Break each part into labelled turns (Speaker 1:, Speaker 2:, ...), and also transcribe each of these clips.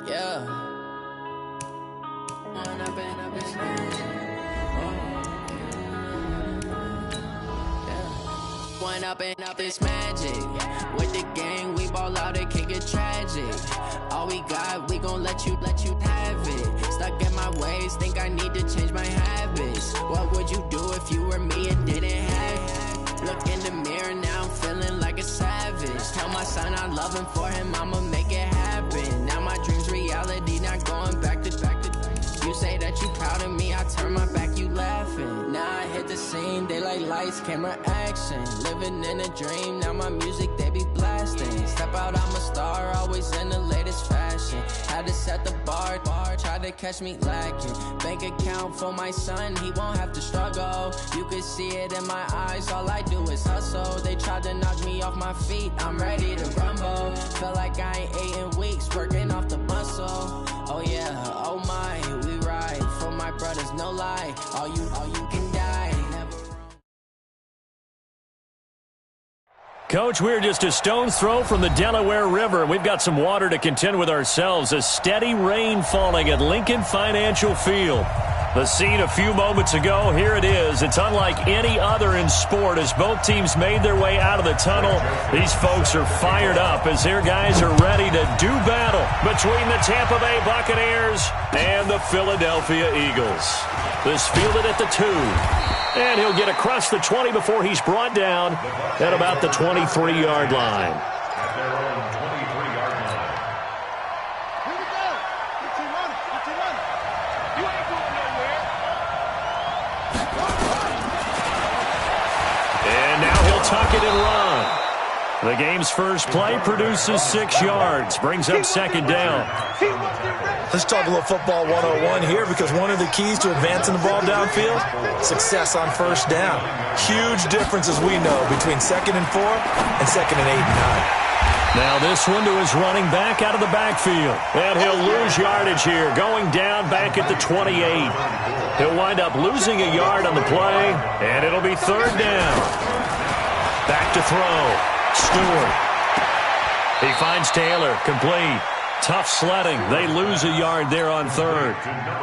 Speaker 1: Yeah. One up and up is magic. With the gang, we ball out, it can get tragic. All we got, we gon' let you have it. Stuck in my ways, think I need to change my habits. What would you do if you were me and didn't have it? Look in the mirror, now I'm feeling like a savage. Tell my son I love him, for him I'ma make it happen. Now my dream's reality, not going back to. You say that you proud of me, I turn my back, you laughing. Now I hit the scene, they like lights, camera, action. Living in a dream, now my music, they be blasting. Step out, I'm a star, always in the latest fashion. Had to set the bar, try to catch me lacking. Bank account for my son, he won't have to struggle. You can see it in my eyes, all I do is hustle. They tried to knock me off my feet, I'm ready to rumble. Feel like I ain't ate in weeks, working off the muscle. Oh yeah, oh my, we ride for my brothers, no lie. All you can die.
Speaker 2: Coach, we're just a stone's throw from the Delaware River, and we've got some water to contend with ourselves. A steady rain falling at Lincoln Financial Field. The scene a few moments ago, here it is. It's unlike any other in sport as both teams made their way out of the tunnel. These folks are fired up as their guys are ready to do battle between the Tampa Bay Buccaneers and the Philadelphia Eagles. This fielded at the 2. And he'll get across the 20 before he's brought down at about the 23-yard line. Tuck it and run. The game's first play produces 6 yards, brings up second down.
Speaker 3: Let's talk a little football 101 here, because one of the keys to advancing the ball downfield, success on first down. Huge difference, as we know, between 2nd and 4 and 2nd and 8 and 9.
Speaker 2: Now this one to his running back out of the backfield. And he'll lose yardage here, going down back at the 28. He'll wind up losing a yard on the play, and it'll be third down. Back to throw. Stewart. He finds Taylor. Complete. Tough sledding. They lose a yard there on third.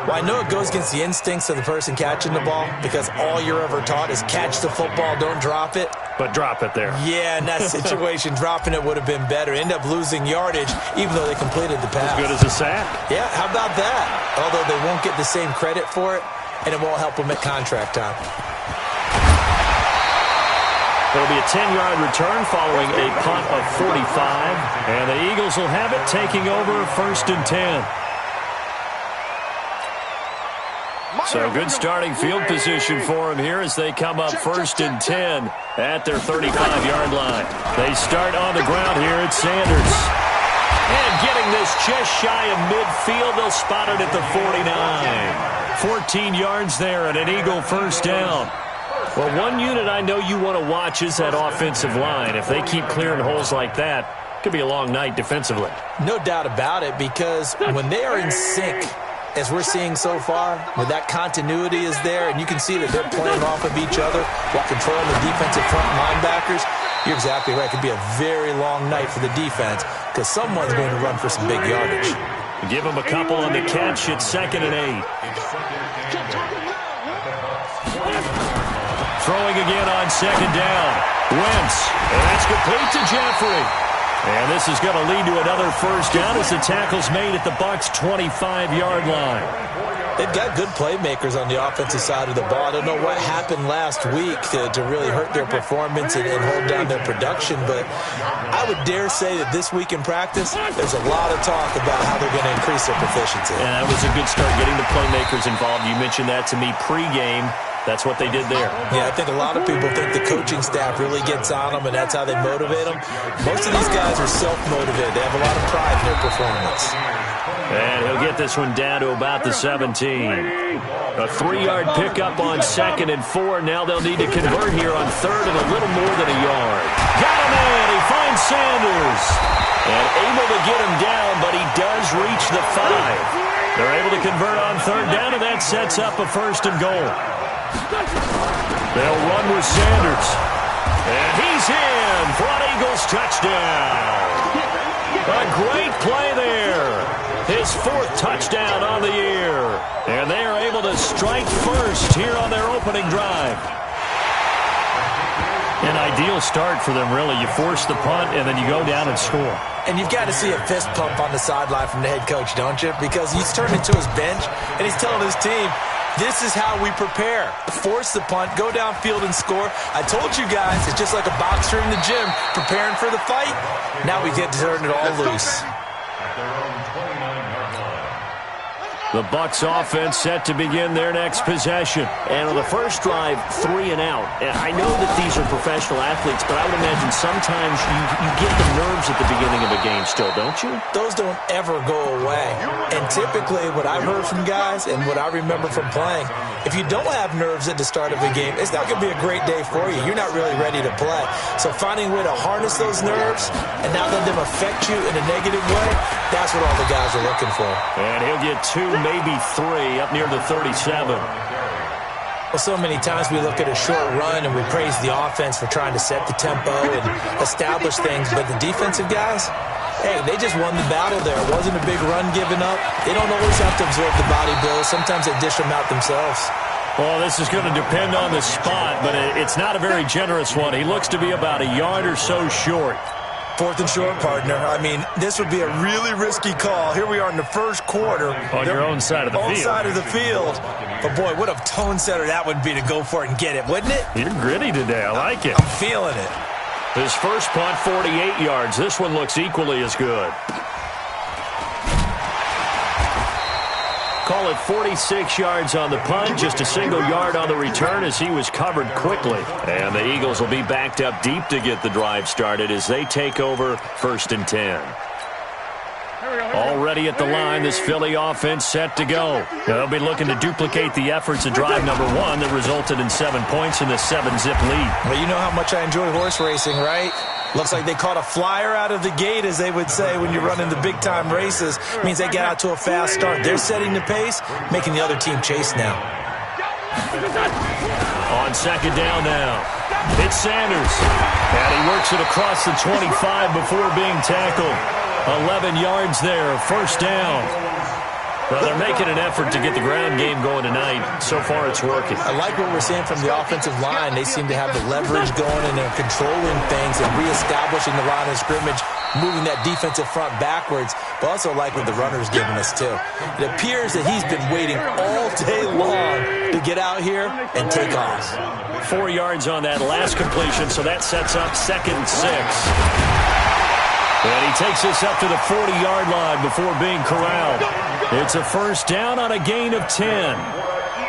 Speaker 3: Well, I know it goes against the instincts of the person catching the ball, because all you're ever taught is catch the football, don't drop it.
Speaker 2: But drop it there.
Speaker 3: Yeah, in that situation, dropping it would have been better. End up losing yardage, even though they completed the pass.
Speaker 2: As good as a sack.
Speaker 3: Yeah, how about that? Although they won't get the same credit for it, and it won't help them at contract time.
Speaker 2: It'll be a 10-yard return following a punt of 45. And the Eagles will have it, taking over 1st and 10. So good starting field position for them here as they come up 1st and 10 at their 35-yard line. They start on the ground here at Sanders. And getting this just shy of midfield, they'll spot it at the 49. 14 yards there and an Eagle first down. Well, one unit I know you want to watch is that offensive line. If they keep clearing holes like that, it could be a long night defensively.
Speaker 3: No doubt about it, because when they are in sync, as we're seeing so far, where that continuity is there, and you can see that they're playing off of each other while controlling the defensive front linebackers, you're exactly right. It could be a very long night for the defense, because someone's going to run for some big yardage.
Speaker 2: Give them a couple on the catch at 2nd and 8. Throwing again on 2nd down. Wentz. And that's complete to Jeffrey. And this is going to lead to another first down as the tackle's made at the Bucs' 25-yard line.
Speaker 3: They've got good playmakers on the offensive side of the ball. I don't know what happened last week to really hurt their performance and hold down their production, but I would dare say that this week in practice, there's a lot of talk about how they're going to increase their proficiency.
Speaker 2: Yeah, that was a good start, getting the playmakers involved. You mentioned that to me pregame. That's what they did there.
Speaker 3: Yeah, I think a lot of people think the coaching staff really gets on them, and that's how they motivate them. Most of these guys are self-motivated. They have a lot of pride in their performance.
Speaker 2: And he'll get this one down to about the 17. A 3-yard pickup on 2nd and 4. Now they'll need to convert here on 3rd and a little more than a yard. Got him in. He finds Sanders. And able to get him down, but he does reach the 5. They're able to convert on 3rd down, and that sets up a 1st and goal. They'll run with Sanders. And he's in for an Eagles touchdown. A great play there. His his 4th touchdown on the year. And they are able to strike first here on their opening drive. An ideal start for them, really. You force the punt, and then you go down and score.
Speaker 3: And you've got to see a fist pump on the sideline from the head coach, don't you? Because he's turned into his bench, and he's telling his team, this is how we prepare. Force the punt, go downfield and score. I told you guys, it's just like a boxer in the gym preparing for the fight. Now we get to turn it all loose.
Speaker 2: The Bucs offense set to begin their next possession.
Speaker 4: And on the first drive, 3 and out. I know that these are professional athletes, but I would imagine sometimes you get the nerves at the beginning of a game still, don't you?
Speaker 3: Those don't ever go away. And typically what I've heard from guys and what I remember from playing, if you don't have nerves at the start of a game, it's not going to be a great day for you. You're not really ready to play. So finding a way to harness those nerves and not let them affect you in a negative way, that's what all the guys are looking for.
Speaker 2: And he'll get 2, maybe 3, up near the 37.
Speaker 3: Well, so many times we look at a short run and we praise the offense for trying to set the tempo and establish things, but the defensive guys, hey, they just won the battle there. It wasn't a big run given up. They don't always have to absorb the body blows. Sometimes they dish them out themselves.
Speaker 2: Well, this is going to depend on the spot, but it's not a very generous one. He looks to be about a yard or so short.
Speaker 3: 4th and short, partner. I mean, this would be a really risky call. Here we are in the first quarter.
Speaker 2: On your own side of the field.
Speaker 3: Own side of the field. But, boy, what a tone setter that would be to go for it and get it, wouldn't it?
Speaker 2: You're gritty today. I like it.
Speaker 3: I'm feeling it.
Speaker 2: His first punt, 48 yards. This one looks equally as good. Call it 46 yards on the punt, just a single yard on the return as he was covered quickly. And the Eagles will be backed up deep to get the drive started as they take over 1st and 10. Already at the line, this Philly offense set to go. They'll be looking to duplicate the efforts of drive number 1 that resulted in 7 points in the 7-zip lead.
Speaker 3: Well, you know how much I enjoy horse racing, right? Looks like they caught a flyer out of the gate, as they would say when you're running the big-time races. Means they get out to a fast start. They're setting the pace, making the other team chase now.
Speaker 2: On 2nd down now, it's Sanders. And he works it across the 25 before being tackled. 11 yards there, 1st down. Well, they're making an effort to get the ground game going tonight. So far, it's working.
Speaker 3: I like what we're seeing from the offensive line. They seem to have the leverage going, and they're controlling things and reestablishing the line of scrimmage, moving that defensive front backwards, but also like what the runner's giving us, too. It appears that he's been waiting all day long to get out here and take off.
Speaker 2: 4 yards on that last completion, so that sets up 2nd and 6. And he takes this up to the 40-yard line before being corralled. It's a 1st down on a gain of 10.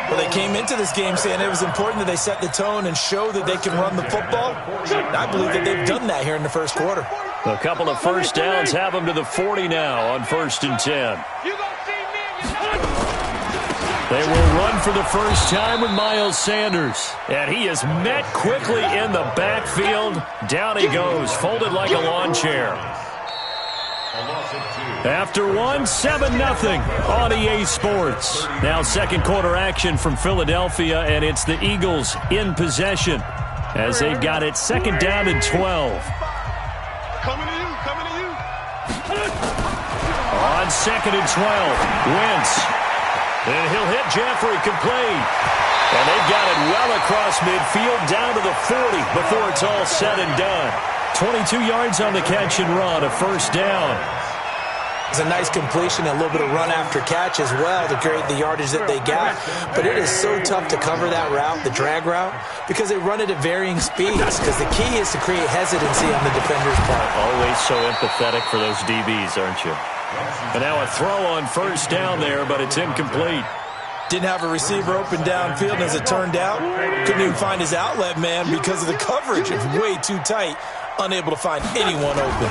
Speaker 3: Well, they came into this game saying it was important that they set the tone and show that they can run the football. I believe that they've done that here in the first quarter.
Speaker 2: A couple of 1st downs have them to the 40 now on 1st and 10. They will run for the first time with Miles Sanders. And he is met quickly in the backfield. Down he goes, folded like a lawn chair. After 7-0 on EA Sports. Now 2nd quarter action from Philadelphia, and it's the Eagles in possession as they've got it 2nd down and 12.
Speaker 5: Coming to you.
Speaker 2: On 2nd and 12, Wentz. And he'll hit Jeffrey complete. And they've got it well across midfield down to the 40 before it's all said and done. 22 yards on the catch and run, a 1st down.
Speaker 3: It's a nice completion, a little bit of run after catch as well to create the yardage that they got. But it is so tough to cover that route, the drag route, because they run it at varying speeds. Because the key is to create hesitancy on the defender's part.
Speaker 2: Always so empathetic for those DBs, aren't you? And now a throw on 1st down there, but it's incomplete.
Speaker 3: Didn't have a receiver open downfield, and as it turned out, couldn't even find his outlet man because of the coverage. It's way too tight, unable to find anyone open.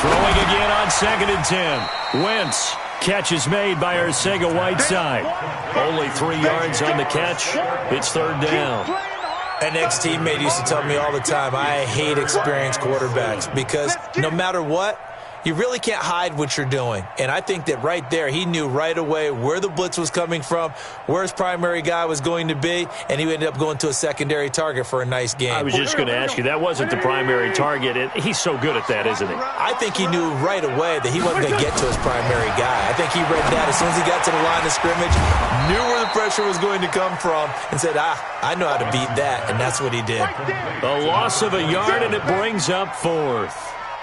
Speaker 2: Throwing again on 2nd and 10. Wentz. Catch is made by Arcega-Whiteside. Only 3 yards on the catch. It's 3rd down.
Speaker 3: An ex-teammate used to tell me all the time, I hate experienced quarterbacks because no matter what, you really can't hide what you're doing. And I think that right there, he knew right away where the blitz was coming from, where his primary guy was going to be, and he ended up going to a secondary target for a nice game.
Speaker 2: I was just going to ask you, that wasn't the primary target. He's so good at that, isn't he?
Speaker 3: I think he knew right away that he wasn't going to get to his primary guy. I think he read that as soon as he got to the line of scrimmage, knew where the pressure was going to come from, and said, I know how to beat that, and that's what he did.
Speaker 2: A loss of a yard, and it brings up fourth.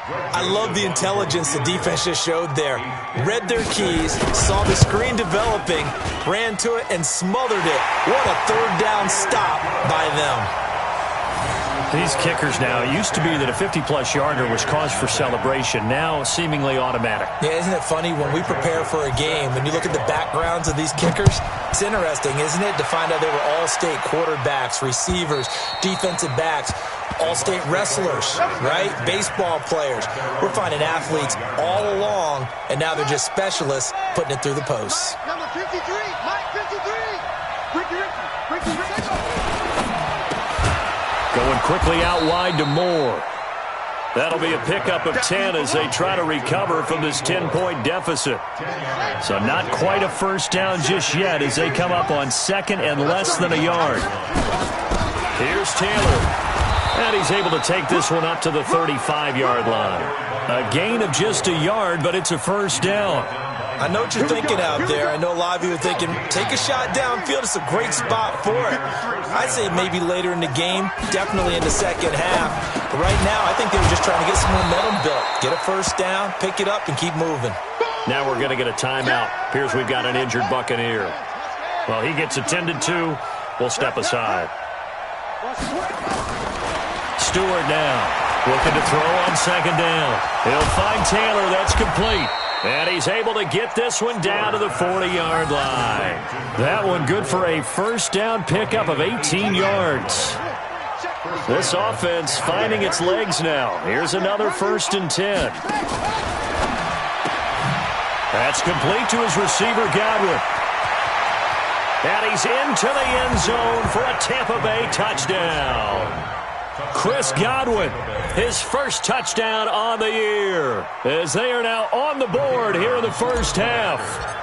Speaker 3: I love the intelligence the defense just showed there. Read their keys, saw the screen developing, ran to it, and smothered it. What a third down stop by them.
Speaker 2: These kickers now, it used to be that a 50-plus yarder was cause for celebration. Now, seemingly automatic.
Speaker 3: Yeah, isn't it funny when we prepare for a game, when you look at the backgrounds of these kickers, it's interesting, isn't it, to find out they were all-state quarterbacks, receivers, defensive backs, all-state wrestlers, right? Baseball players. We're finding athletes all along, and now they're just specialists putting it through the posts.
Speaker 5: Number 53, Mike 53. Ricky.
Speaker 2: Going quickly out wide to Moore. That'll be a pickup of 10 as they try to recover from this 10-point deficit. So not quite a first down just yet as they come up on second and less than a yard. Here's Taylor. And he's able to take this one up to the 35-yard line. A gain of just a yard, but it's a first down.
Speaker 3: I know what you're thinking out there. I know a lot of you are thinking, take a shot downfield. It's a great spot for it. I'd say maybe later in the game, definitely in the second half. But right now, I think they were just trying to get some momentum built. Get a first down, pick it up, and keep moving.
Speaker 2: Now we're going to get a timeout. Appears we've got an injured Buccaneer. Well, he gets attended to. We'll step aside. Stewart now looking to throw on second down. He'll find Taylor. That's complete. And he's able to get this one down to the 40-yard line. That one good for a first down pickup of 18 yards. This offense finding its legs now. Here's another 1st and 10. That's complete to his receiver, Godwin. And he's into the end zone for a Tampa Bay touchdown. Chris Godwin, his first touchdown on the year, as they are now on the board here in the first half.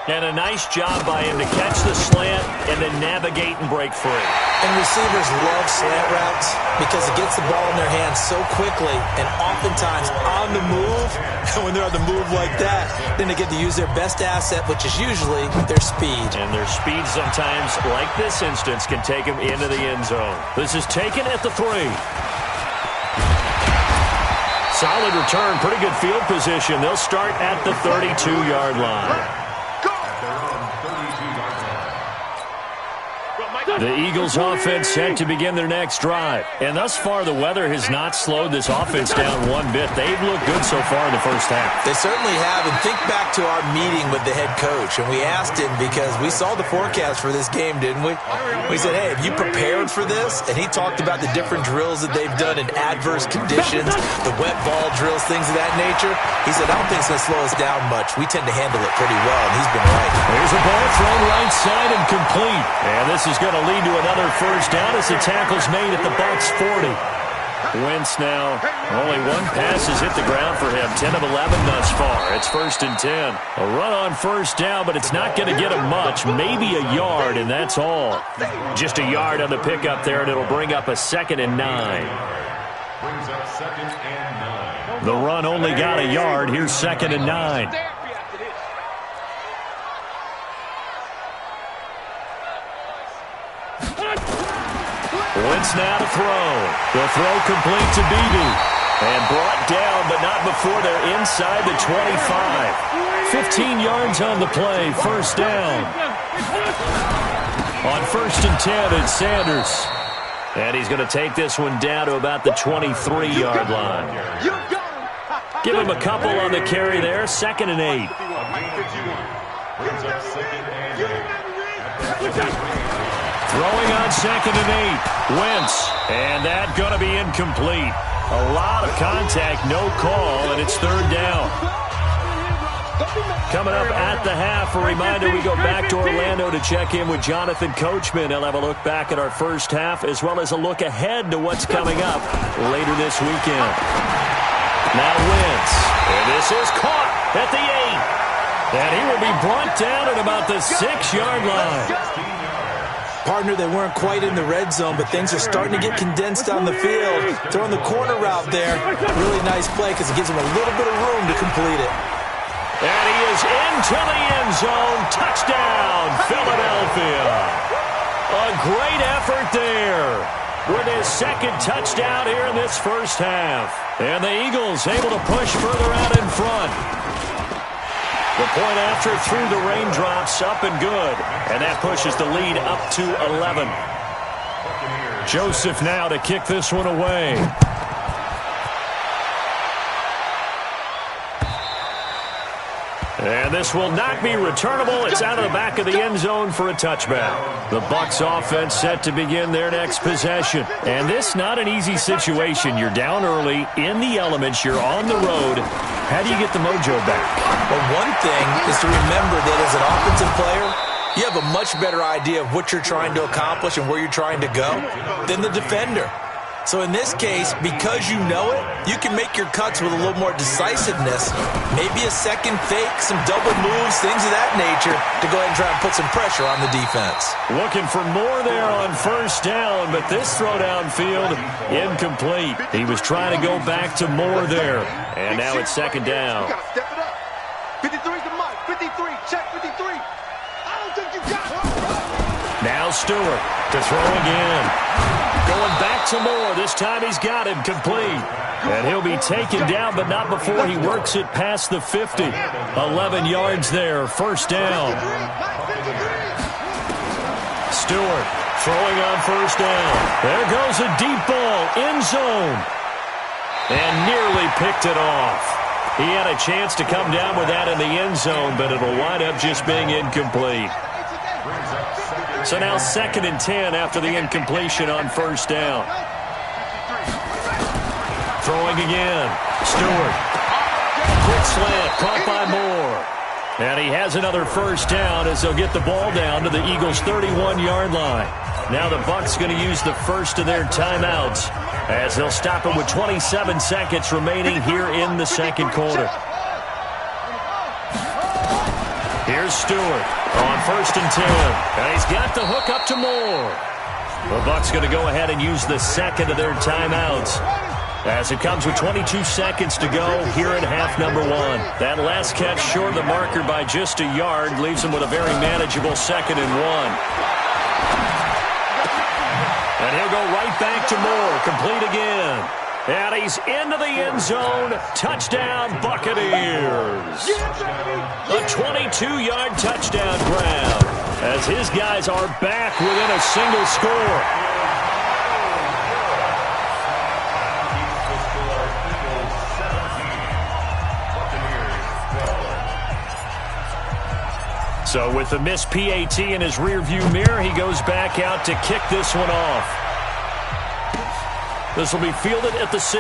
Speaker 2: And a nice job by him to catch the slant and then navigate and break free.
Speaker 3: And receivers love slant routes because it gets the ball in their hands so quickly and oftentimes on the move. And when they're on the move like that, then they get to use their best asset, which is usually their speed.
Speaker 2: And their speed sometimes, like this instance, can take them into the end zone. This is taken at the 3. Solid return, pretty good field position. They'll start at the 32-yard line. The Eagles offense set to begin their next drive. And thus far, the weather has not slowed this offense down one bit. They've looked good so far in the first half.
Speaker 3: They certainly have. And think back to our meeting with the head coach. And we asked him because we saw the forecast for this game, didn't we? We said, hey, have you prepared for this? And he talked about the different drills that they've done in adverse conditions, the wet ball drills, things of that nature. He said, I don't think it's going to slow us down much. We tend to handle it pretty well, and he's been right.
Speaker 2: There's a ball thrown right side and complete. And this is going to lead to another first down as the tackle's made at the Bucs 40. Wentz now, only one pass has hit the ground for him. 10 of 11 thus far. It's 1st and 10. A run on first down, but it's not going to get him much. Maybe a yard, and that's all. Just a yard on the pickup there, and it'll bring up a 2nd and 9. The run only got a yard. Here's 2nd and 9. Wentz now to throw. The throw complete to Beebe. And brought down, but not before they're inside the 25. 15 yards on the play. First down. On 1st and 10, it's Sanders. And he's going to take this one down to about the 23-yard line. Give him a couple on the carry there. 2nd and 8. Throwing on 2nd and 8. Wentz. And that going to be incomplete. A lot of contact, no call, and it's 3rd down. Coming up at the half, a reminder, we go back to Orlando to check in with Jonathan Coachman. He'll have a look back at our first half as well as a look ahead to what's coming up later this weekend. Now Wentz. And this is caught at the 8. And he will be brought down at about the 6-yard line.
Speaker 3: Partner, they weren't quite in the red zone, but things are starting to get condensed on the field. Throwing the corner route there. Really nice play because it gives him a little bit of room to complete it.
Speaker 2: And he is into the end zone. Touchdown, Philadelphia. A great effort there with his second touchdown here in this first half. And the Eagles able to push further out in front. The point after through the raindrops, up and good. And that pushes the lead up to 11. Joseph now to kick this one away. And this will not be returnable. It's out of the back of the end zone for a touchback. The Bucs offense set to begin their next possession. And this not an easy situation. You're down early, in the elements, you're on the road. How do you get the mojo back?
Speaker 3: Well, one thing is to remember that as an offensive player, you have a much better idea of what you're trying to accomplish and where you're trying to go than the defender. So in this case, because you know it, you can make your cuts with a little more decisiveness. Maybe a second fake, some double moves, things of that nature to go ahead and try and put some pressure on the defense.
Speaker 2: Looking for more there on first down, but this throw downfield incomplete. He was trying to go back to more there. And now it's second down.
Speaker 5: You gotta step it up. 53's the mark. 53. Check 53. I don't think you got it.
Speaker 2: Now Stewart to throw again. Going back to Moore. This time he's got him complete. And he'll be taken down, but not before he works it past the 50. 11 yards there. First down. Stewart throwing on first down. There goes a deep ball. End zone. And nearly picked it off. He had a chance to come down with that in the end zone, but it'll wind up just being incomplete. So now 2nd and 10 after the incompletion on first down. Throwing again. Stewart. Quick slant. Caught by Moore. And he has another first down as they'll get the ball down to the Eagles' 31-yard line. Now the Bucs going to use the first of their timeouts as they'll stop it with 27 seconds remaining here in the second quarter. Here's Stewart on 1st and 10. And he's got the hook up to Moore. The Bucs going to go ahead and use the second of their timeouts as it comes with 22 seconds to go here in half number 1. That last catch short of the marker by just a yard leaves him with a very manageable 2nd and 1. And he'll go right back to Moore. Complete again. And he's into the end zone. Touchdown, Buccaneers. A 22-yard touchdown grab as his guys are back within a single score. So with the missed PAT in his rearview mirror, he goes back out to kick this one off. This will be fielded at the 6.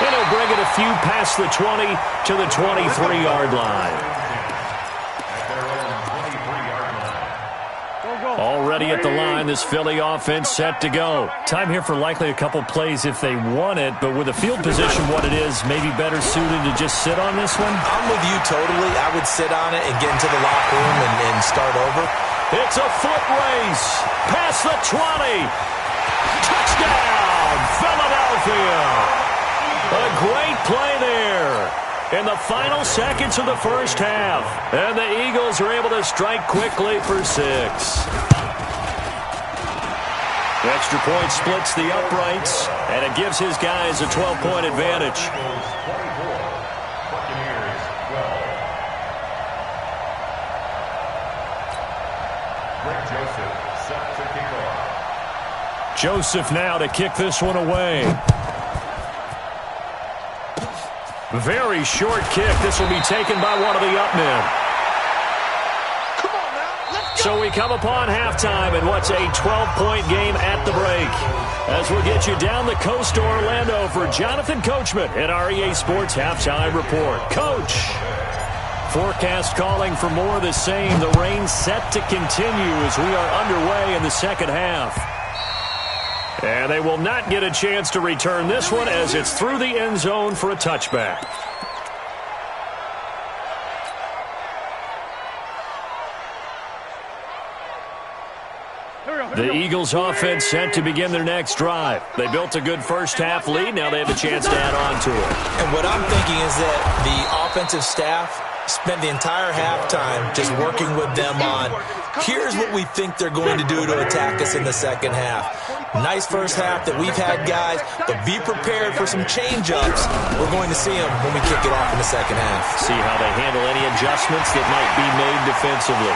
Speaker 2: And he'll bring it a few past the 20 to the 23-yard line. Already at the line, this Philly offense set to go. Time here for likely a couple plays if they want it, but with the field position what it is, maybe better suited to just sit on this one?
Speaker 3: I'm with you totally. I would sit on it and get into the locker room and start over.
Speaker 2: It's a foot race. Past the 20. Touchdown, Philadelphia. A great play there in the final seconds of the first half. And the Eagles are able to strike quickly for 6. The extra point splits the uprights, and it gives his guys a 12-point advantage. Joseph now to kick this one away. Very short kick. This will be taken by one of the up men.
Speaker 5: Come on now, let's go.
Speaker 2: So we come upon halftime in what's a 12-point game at the break. As we'll get you down the coast to Orlando for Jonathan Coachman at our EA Sports Halftime Report. Coach, forecast calling for more of the same. The rain set to continue as we are underway in the second half. And they will not get a chance to return this one as it's through the end zone for a touchback. The Eagles offense set to begin their next drive. They built a good first-half lead. Now they have a chance to add on to it.
Speaker 3: And what I'm thinking is that the offensive staff spent the entire halftime just working with them on, here's what we think they're going to do to attack us in the second half. Nice first half that we've had, guys, but be prepared for some change-ups. We're going to see them when we kick it off in the second half.
Speaker 2: See how they handle any adjustments that might be made defensively.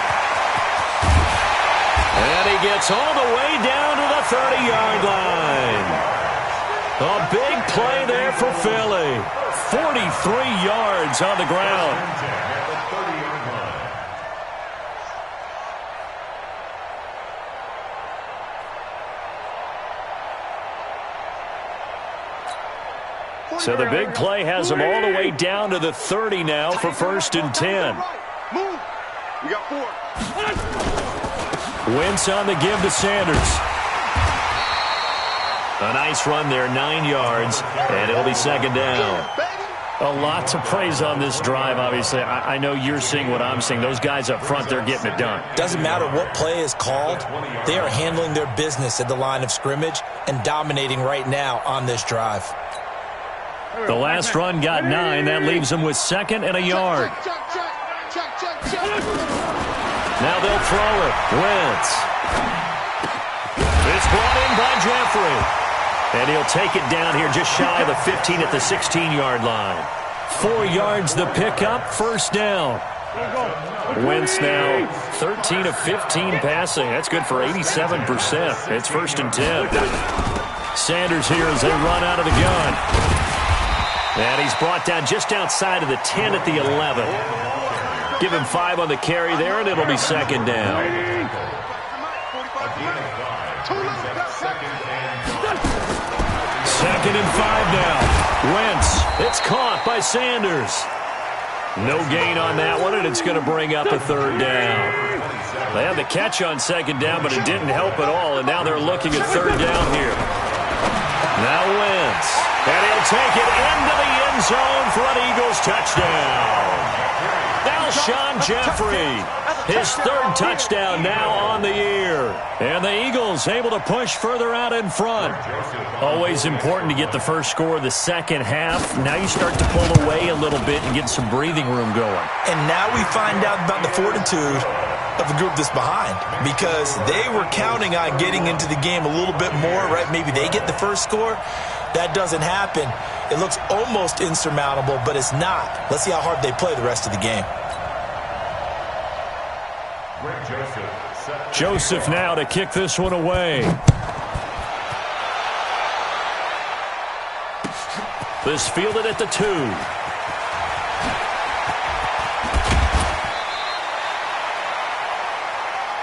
Speaker 2: And he gets all the way down to the 30-yard line. A big play there for Philly. 43 yards on the ground. So the big play has them all the way down to the 30 now for 1st and 10.
Speaker 5: Move. We got 4.
Speaker 2: Wentz on the give to Sanders. A nice run there, 9 yards, and it'll be 2nd down. A lot to praise on this drive, obviously. I know you're seeing what I'm seeing. Those guys up front, they're getting it done.
Speaker 3: Doesn't matter what play is called. They are handling their business at the line of scrimmage and dominating right now on this drive.
Speaker 2: The last run got 9. That leaves them with 2nd and a yard. Now they'll throw it. Wentz. It's brought in by Jeffrey. And he'll take it down here just shy of the 15 at the 16-yard line. 4 yards the pickup, 1st down. Wentz now 13 of 15 passing. That's good for 87%. It's 1st and 10. Sanders here as they run out of the gun. And he's brought down just outside of the 10 at the 11. Give him 5 on the carry there, and it'll be 2nd down. 2nd and 5 now. Wentz. It's caught by Sanders. No gain on that one, and it's going to bring up a 3rd down. They had the catch on 2nd down, but it didn't help at all, and now they're looking at 3rd down here. Now Wentz. And he'll take it into the end zone for an Eagles touchdown. Alshon Jeffrey, his 3rd touchdown now on the year. And the Eagles able to push further out in front. Always important to get the first score of the second half. Now you start to pull away a little bit and get some breathing room going.
Speaker 3: And now we find out about the fortitude of the group that's behind, because they were counting on getting into the game a little bit more, right? Maybe they get the first score. That doesn't happen. It looks almost insurmountable, but it's not. Let's see how hard they play the rest of the game.
Speaker 2: Joseph now to kick this one away. This fielded at the 2.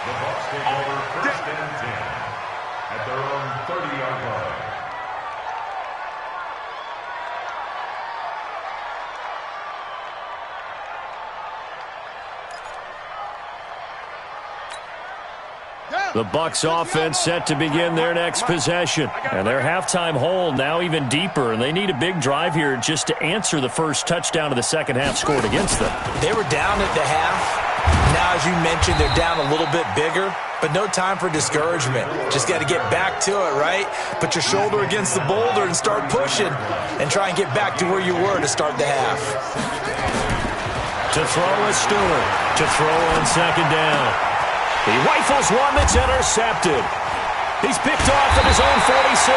Speaker 6: The Bucs take over 1st and 10 at their own 30-yard line.
Speaker 2: The Bucs offense set to begin their next possession. And their halftime hole now even deeper, and they need a big drive here just to answer the first touchdown of the second half scored against them.
Speaker 3: They were down at the half. Now, as you mentioned, they're down a little bit bigger, but no time for discouragement. Just got to get back to it, right? Put your shoulder against the boulder and start pushing and try and get back to where you were to start the half.
Speaker 2: To throw is Stewart. To throw on 2nd down. He rifles one that's intercepted. He's picked off at his own 46.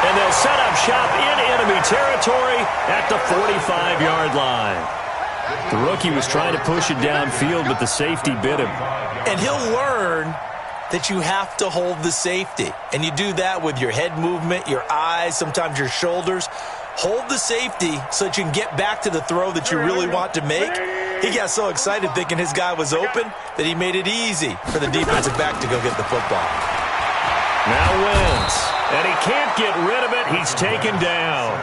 Speaker 2: And they'll set up shop in enemy territory at the 45-yard line. The rookie was trying to push it downfield, but the safety bit him.
Speaker 3: And he'll learn that you have to hold the safety. And you do that with your head movement, your eyes, sometimes your shoulders. Hold the safety so that you can get back to the throw that you really want to make. He got so excited thinking his guy was open that he made it easy for the defensive back to go get the football.
Speaker 2: Now Wentz, and he can't get rid of it. He's taken down.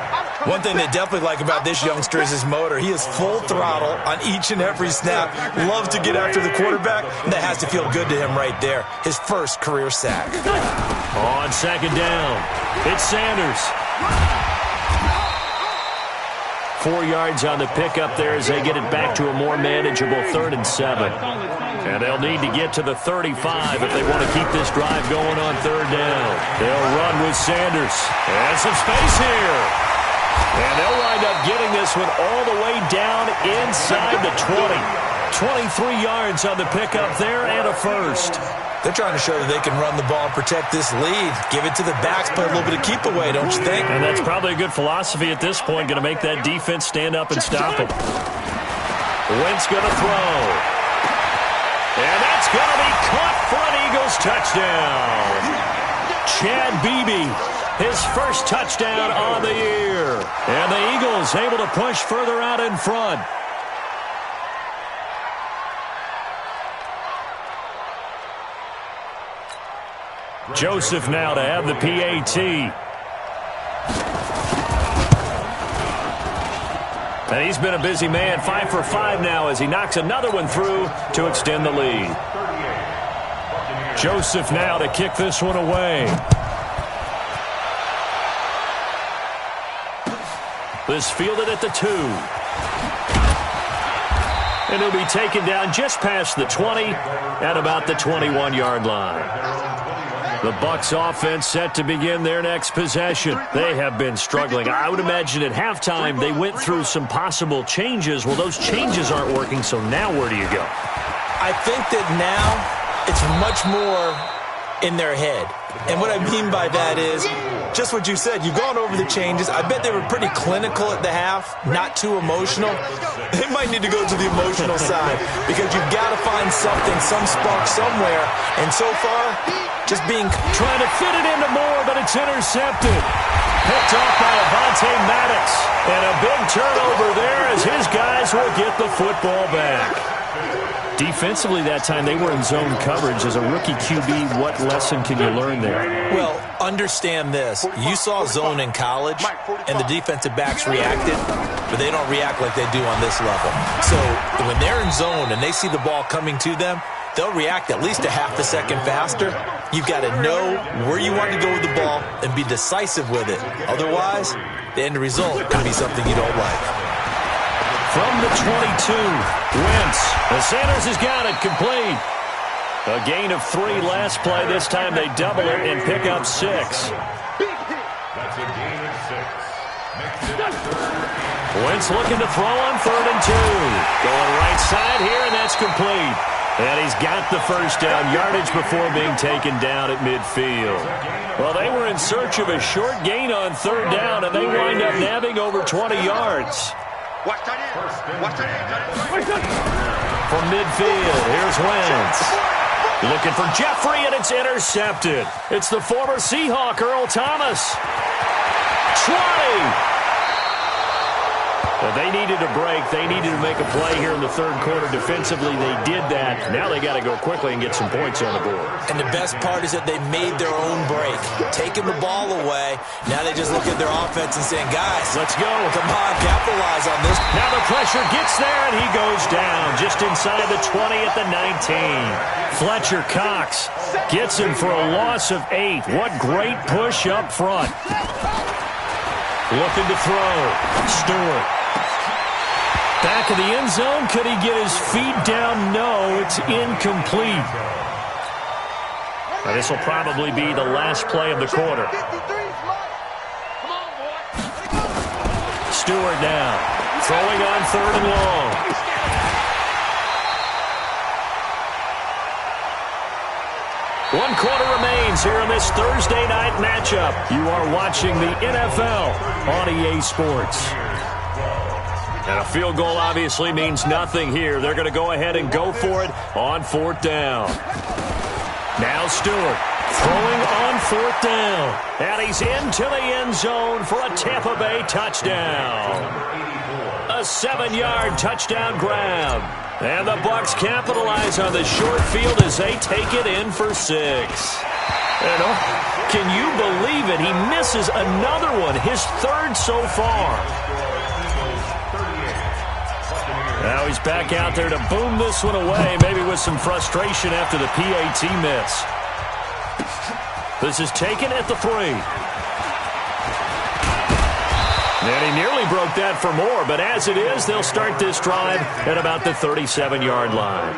Speaker 3: One thing they definitely like about this youngster is his motor. He is full throttle on each and every snap. Loves to get after the quarterback. And that has to feel good to him right there. His first career sack.
Speaker 2: On second down, it's Sanders. 4 yards on the pickup there as they get it back to a more manageable 3rd and 7. And they'll need to get to the 35 if they want to keep this drive going on 3rd down. They'll run with Sanders. And some space here. And they'll wind up getting this one all the way down inside the 20. 23 yards on the pickup there and a first.
Speaker 3: They're trying to show that they can run the ball and protect this lead. Give it to the backs, play a little bit of keep away, don't you think?
Speaker 2: And that's probably a good philosophy at this point, going to make that defense stand up and stop them. Wentz going to throw. And that's going to be caught for an Eagles touchdown. Chad Beebe, his first touchdown on the year. And the Eagles able to push further out in front. Joseph now to have the PAT. And he's been a busy man, 5 for 5 now as he knocks another one through to extend the lead. Joseph now to kick this one away. This fielded at the 2. And he'll be taken down just past the 20 at about the 21-yard line. The Bucs offense set to begin their next possession. They have been struggling. I would imagine at halftime they went through some possible changes. Well, those changes aren't working, so now where do you go?
Speaker 3: I think that now it's much more in their head. And what I mean by that is just what you said. You've gone over the changes. I bet they were pretty clinical at the half, not too emotional. They might need to go to the emotional side because you've got to find something, some spark somewhere. And so far, just
Speaker 2: trying to fit it into Moore, but it's intercepted. Picked off by Avonte Maddox. And a big turnover there as his guys will get the football back. Defensively that time, they were in zone coverage. As a rookie QB, what lesson can you learn there?
Speaker 3: Well, understand this. You saw zone in college, and the defensive backs reacted, but they don't react like they do on this level. So when they're in zone and they see the ball coming to them, they'll react at least a half a second faster. You've got to know where you want to go with the ball and be decisive with it. Otherwise, the end result could be something you don't like.
Speaker 2: From the 22, Wentz. And Sanders has got it complete. A gain of 3 last play. This time they double it and pick up 6.
Speaker 6: That's a gain of 6.
Speaker 2: Wentz looking to throw on 3rd and 2. Going right side here, and that's complete. And he's got the first down yardage before being taken down at midfield. Well, they were in search of a short gain on 3rd down, and they wind up nabbing over 20 yards.
Speaker 5: Watch that in. Watch that in.
Speaker 2: From midfield, here's Wentz. Looking for Jeffrey, and it's intercepted. It's the former Seahawk, Earl Thomas. 20. Well, they needed a break. They needed to make a play here in the 3rd quarter. Defensively, they did that. Now they got to go quickly and get some points on the board.
Speaker 3: And the best part is that they made their own break. Taking the ball away. Now they just look at their offense and saying, guys,
Speaker 2: let's go.
Speaker 3: Come on, capitalize on this.
Speaker 2: Now the pressure gets there, and he goes down just inside the 20 at the 19. Fletcher Cox gets him for a loss of 8. What great push up front. Looking to throw. Stewart. Back of the end zone. Could he get his feet down? No, it's incomplete. Now, this will probably be the last play of the quarter. Stewart now. Throwing on 3rd and long. One quarter remains here in this Thursday night matchup. You are watching the NFL on EA Sports. And a field goal obviously means nothing here. They're going to go ahead and go for it on 4th down. Now Stewart throwing on 4th down. And he's into the end zone for a Tampa Bay touchdown. A 7-yard touchdown grab. And the Bucs capitalize on the short field as they take it in for 6. And can you believe it? He misses another one, his third so far. Now he's back out there to boom this one away, maybe with some frustration after the PAT miss. This is taken at the 3. And he nearly broke that for more, but as it is, they'll start this drive at about the 37-yard line.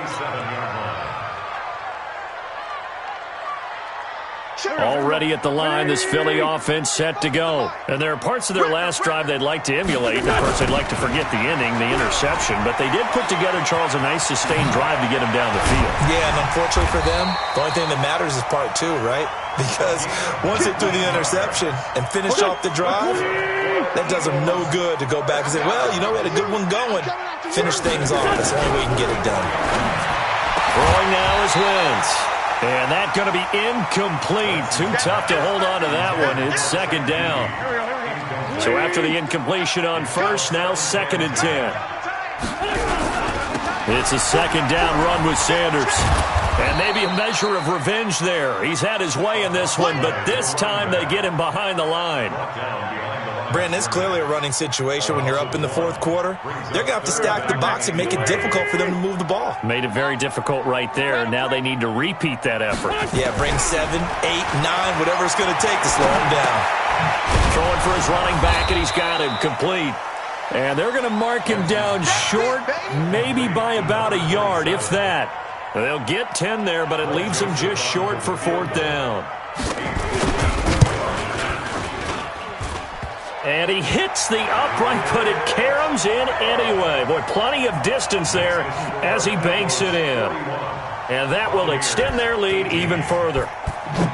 Speaker 2: Already at the line, this Philly offense set to go. And there are parts of their last drive they'd like to emulate. Of course, they'd like to forget the inning, the interception. But they did put together, Charles, a nice sustained drive to get him down the field. Yeah, and unfortunately for them, the only thing that matters is part 2, right? Because once they threw the interception and finished off the drive, that does them no good to go back and say, well, you know, we had a good one going. Finish things off. That's the only way you can get it done. Throwing now is Wentz. And that's going to be incomplete. Too tough to hold on to that one. It's second down. So after the incompletion on first, now 2nd and 10. It's a second down run with Sanders. And maybe a measure of revenge there. He's had his way in this one, but this time they get him behind the line. Brandon, it's clearly a running situation when you're up in the 4th quarter. They're going to have to stack the box and make it difficult for them to move the ball. Made it very difficult right there. Now they need to repeat that effort. Yeah, bring 7, 8, 9, whatever it's going to take to slow him down. Throwing for his running back, and he's got him complete. And they're going to mark him down short, maybe by about a yard, if that. They'll get 10 there, but it leaves them just short for 4th down. And he hits the upright, but it caroms in anyway. Boy, plenty of distance there as he banks it in. And that will extend their lead even further.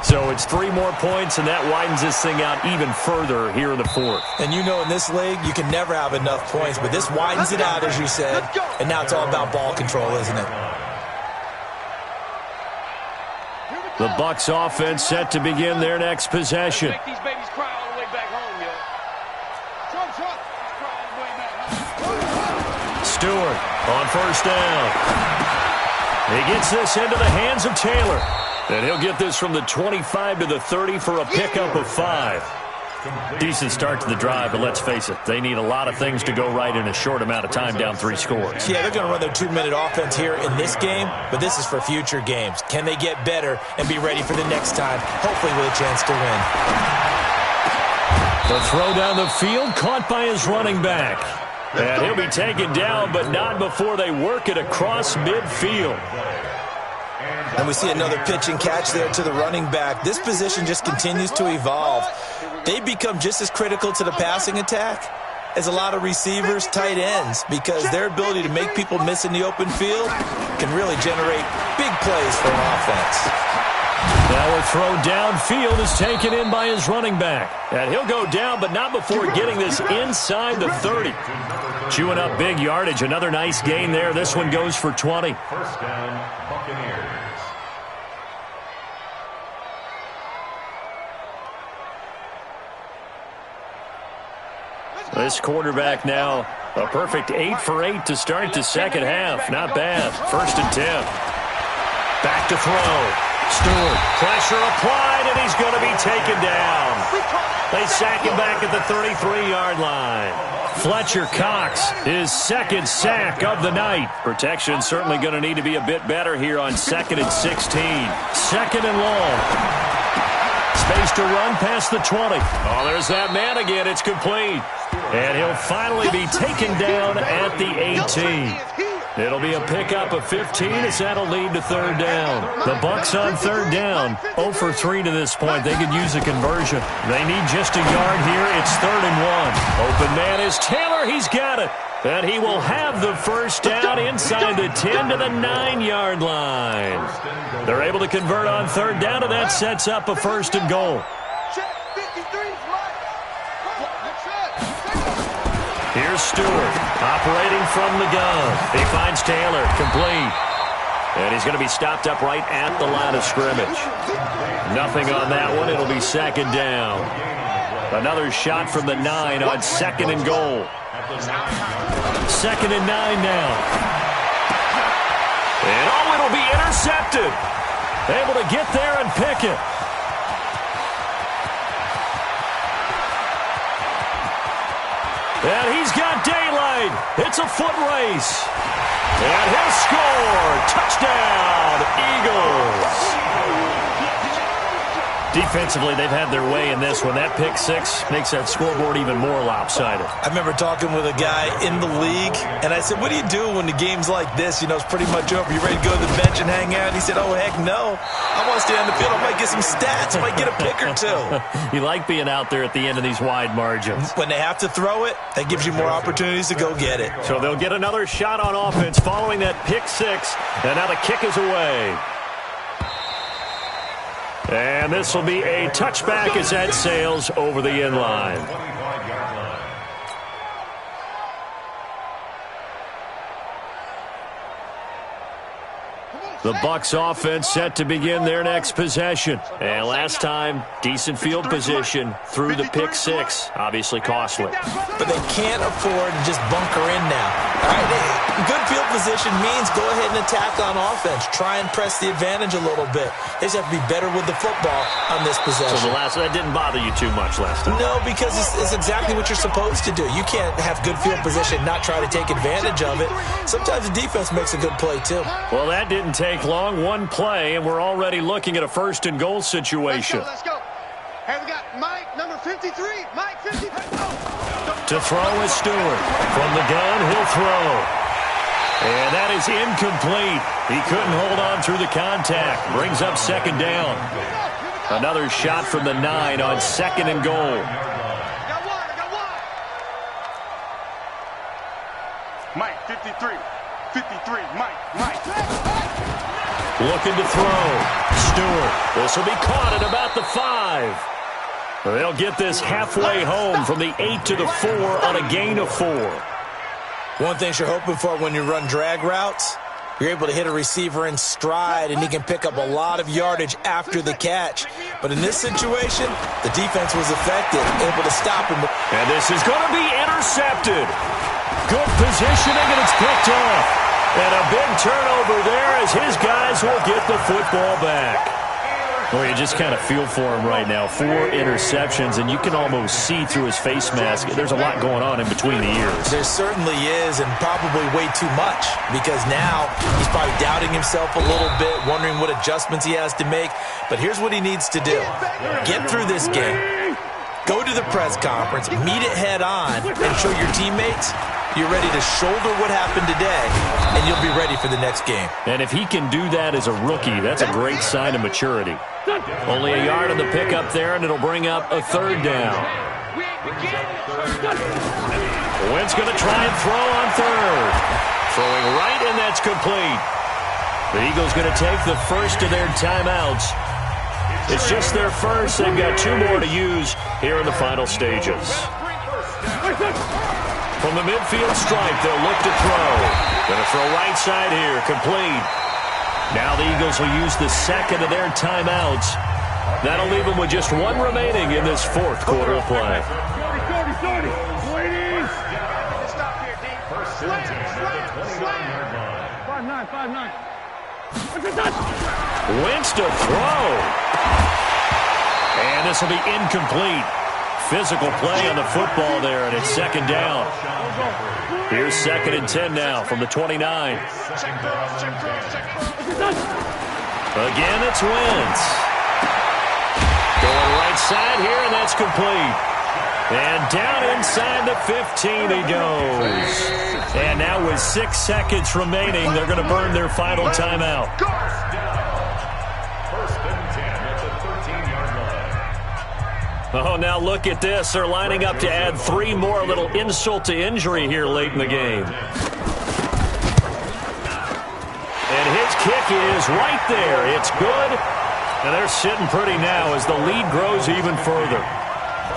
Speaker 2: So it's 3 more points, and that widens this thing out even further here in the 4th. And you know in this league, you can never have enough points, but this widens it out, as you said. And now it's all about ball control, isn't it? The Bucs offense set to begin their next possession. Stewart on first down. He gets this into the hands of Taylor. And he'll get this from the 25 to the 30 for a pickup of 5. Decent start to the drive, but let's face it, they need a lot of things to go right in a short amount of time, down 3 scores. Yeah, they're going to run their 2-minute offense here in this game, but this is for future games. Can they get better and be ready for the next time, hopefully with a chance to win? The throw down the field, caught by his running back. And he'll be taken down, but not before they work it across midfield. And we see another pitch and catch there to the running back. This position just continues to evolve. They become just as critical to the passing attack as a lot of receivers, tight ends, because their ability to make people miss in the open field can really generate big plays for an offense. Now a throw downfield is taken in by his running back. And he'll go down, but not before getting this inside the 30. Chewing up big yardage. Another nice gain there. This one goes for 20.
Speaker 6: First down, Buccaneers.
Speaker 2: This quarterback now a perfect 8 for 8 to start the second half. Not bad. 1st and 10. Back to throw. Stewart, pressure applied, and he's going to be taken down. They sack him back at the 33-yard line. Fletcher Cox, his 2nd sack of the night. Protection certainly going to need to be a bit better here on 2nd and 16. 2nd and long. Space to run past the 20. Oh, there's that man again. It's complete. And he'll finally be taken down at the 18. It'll be a pickup of 15 as that'll lead to 3rd down. The Bucs on 3rd down. 0 for 3 to this point. They could use a conversion. They need just a yard here. It's 3rd and 1. Open man is Taylor. He's got it. And he will have the first down inside the 10 to the 9-yard line. They're able to convert on 3rd down, and that sets up a 1st and goal. Here's Stewart, operating from the gun. He finds Taylor, complete. And he's going to be stopped up right at the line of scrimmage. Nothing on that one. It'll be 2nd down. Another shot from the 9 on 2nd and goal. 2nd and 9 now. And it'll be intercepted. Able to get there and pick it. And he's got daylight. It's a foot race. And he'll score. Touchdown, Eagles. Defensively, they've had their way in this one. That pick six makes that scoreboard even more lopsided.
Speaker 3: I remember talking with a guy in the league, and I said, what do you do when the game's like this? You know, it's pretty much over. You ready to go to the bench and hang out? He said, oh, heck no. I want to stay on the field. I might get some stats. I might get a pick or two.
Speaker 2: You like being out there at the end of these wide margins.
Speaker 3: When they have to throw it, that gives you more opportunities to go get it.
Speaker 2: So they'll get another shot on offense following that pick six, and now the kick is away. And this will be a touchback as that sails over the end line. The Bucs offense set to begin their next possession. And last time, decent field position through the pick six. Obviously costly.
Speaker 3: But they can't afford to just bunker in now. All right, good field position means go ahead and attack on offense. Try and press the advantage a little bit. They just have to be better with the football on this possession.
Speaker 2: So that didn't bother you too much last time?
Speaker 3: No, because it's exactly what you're supposed to do. You can't have good field position, not try to take advantage of it. Sometimes the defense makes a good play, too.
Speaker 2: Well, that didn't take long. One play, and we're already looking at a first-and-goal situation.
Speaker 5: Let's go. Hey, we got Mike, number 53. Mike, 53.
Speaker 2: To throw is Stewart. From the gun, he'll throw. And that is incomplete. He couldn't hold on through the contact. Brings up second down. Another shot from the 9 on second and goal.
Speaker 5: I got one. Mike, 53. 53. Mike.
Speaker 2: Looking to throw. Stewart. This will be caught at about the 5. They'll get this halfway home from the 8 to the 4 on a gain of 4.
Speaker 3: One thing you're hoping for when you run drag routes, you're able to hit a receiver in stride, and he can pick up a lot of yardage after the catch. But in this situation, the defense was effective, able to stop him.
Speaker 2: And this is going to be intercepted. Good positioning, and it's picked off. And a big turnover there as his guys will get the football back. Well, you just kind of feel for him right now. 4 interceptions, and you can almost see through his face mask. There's a lot going on in between the ears.
Speaker 3: There certainly is, and probably way too much, because now he's probably doubting himself a little bit, wondering what adjustments he has to make. But here's what he needs to do. Get through this game. Go to the press conference, meet it head on, and show your teammates you're ready to shoulder what happened today, and you'll be ready for the next game.
Speaker 2: And if he can do that as a rookie, that's a great sign of maturity. Only a yard on the pickup there, and it'll bring up a third down. Wentz going to try and throw on third. Throwing right, and that's complete. The Eagles going to take the first of their timeouts. It's just their first. They've got 2 more to use here in the final stages. From the midfield stripe, they'll look to throw. Going to throw right side here, complete. Now the Eagles will use the second of their timeouts. That'll leave them with just 1 remaining in this 4th quarter of play.
Speaker 5: 30. Ladies.
Speaker 6: Stop here, D. First and 10 at the 29-yard line.
Speaker 5: 5-9.
Speaker 2: Wentz to throw. And this will be incomplete. Physical play on the football there, and it's second down. Here's 2nd and 10 now from the 29. Again, it's Wentz. Going right side here, and that's complete. And down inside the 15 he goes. And now with 6 seconds remaining, they're going to burn their final timeout.
Speaker 6: First and 10 at the 13-yard line.
Speaker 2: Oh, now look at this. They're lining up to add 3 more, little insult to injury here late in the game. And his kick is right there. It's good. And they're sitting pretty now as the lead grows even further.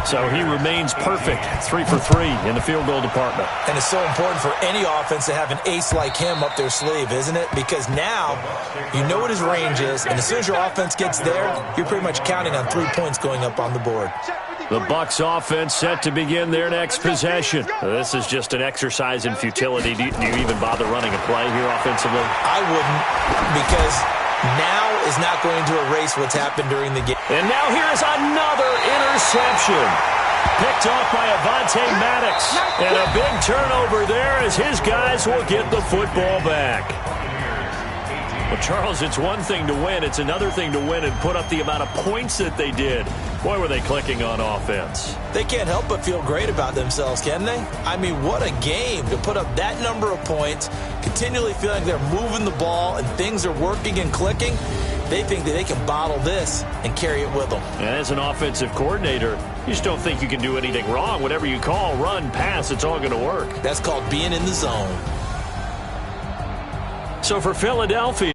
Speaker 2: So he remains perfect, 3 for 3 in the field goal department.
Speaker 3: And it's so important for any offense to have an ace like him up their sleeve, isn't it? Because now you know what his range is, and as soon as your offense gets there, you're pretty much counting on 3 points going up on the board.
Speaker 2: The Bucs offense set to begin their next possession. This is just an exercise in futility. Do you even bother running a play here offensively?
Speaker 3: I wouldn't, because now is not going to erase what's happened during the game.
Speaker 2: And now here's another interception. Picked off by Avonte Maddox. And a big turnover there as his guys will get the football back. Well, Charles, it's one thing to win. It's another thing to win and put up the amount of points that they did. Boy, were they clicking on offense.
Speaker 3: They can't help but feel great about themselves, can they? I mean, what a game to put up that number of points, continually feeling they're moving the ball and things are working and clicking. They think that they can bottle this and carry it with them.
Speaker 2: And as an offensive coordinator, you just don't think you can do anything wrong. Whatever you call, run, pass, it's all going to work.
Speaker 3: That's called being in the zone.
Speaker 2: So for Philadelphia,